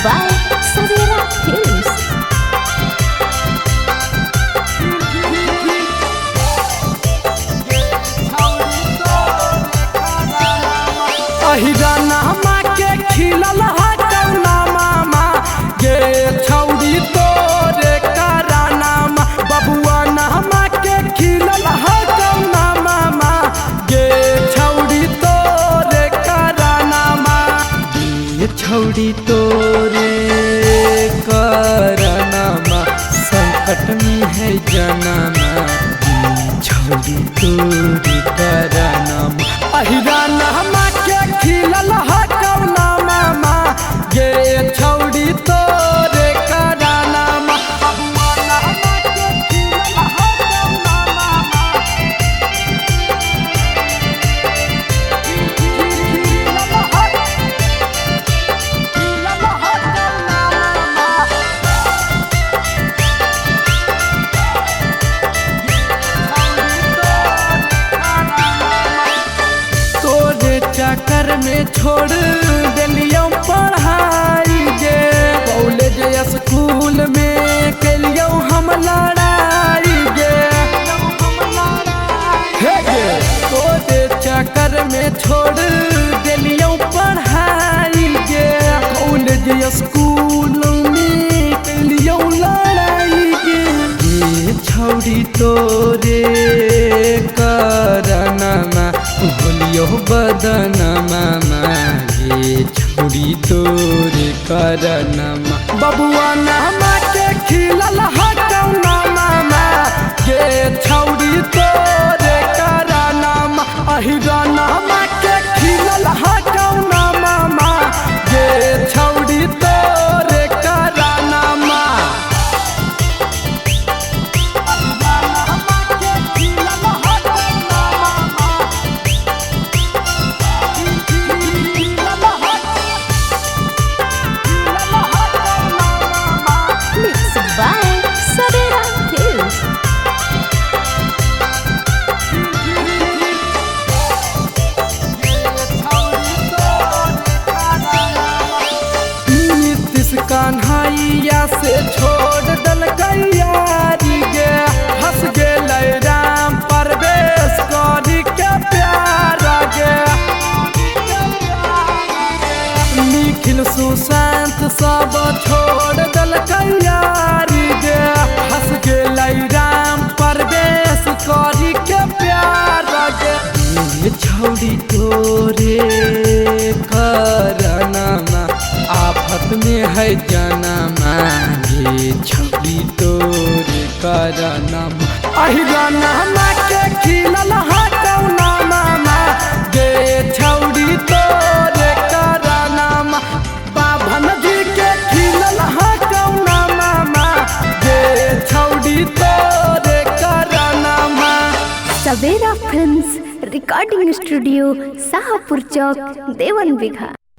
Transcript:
by Savera Films. अहिराना माँ के खिलल हटौना मामा गे छौड़ी तोरे कराना माँ बबुआ नामा के खिलल हटौना मामा गे छौड़ी तोरे कराना माँ गे छौड़ी तोरे कराना माँ संकट में है जनमा छौड़ी तोरे कराना माँ अहिराना माँ के खिलल हटौना मामा गे छौड़ी तोरे कराना माँ बबुआ नामा के खिलल हटौना मामा चक्कर में छोड़ दिलियो पढ़ाई गे कॉलेज स्कूल में कलियो हम लड़ाई गे हे गे तोरे चक्कर में छोड़ दिलियो पढ़ाई गे कॉलेज स्कूल में कलियो लड़ाई गे छौड़ी तोरे करनमा भूलियो बदनमा गे छौड़ी तोरे करनमा बबुआ नामा के खिलल हटौना मामा गे छौड़ी तोरे करानामा अहिराना माँ के खिलल हटौना मामा गे छौड़ी तोरे करानामा Mixed by Savera Films. Nitish Kanhaiya से छोड़ दल यारी गे हंस गेल राम परवेश करी के प्यार गे निखिल सुशांत सब छोड़ दल यारी गे हंस गेल राम परवेश करी के प्यार गे छौड़ी तोरे करनमा आफत में है जनमा गे छौड़ी तोरे करनमा अहिराना माँ के खिलल हटौना मामा गे छौड़ी तोरे करानामा बाभन जी के खिलल हटौना मामा गे छौड़ी तोरे करानामा Savera Films Recording Studio, Sahapur Chowk, Dewan Bigha.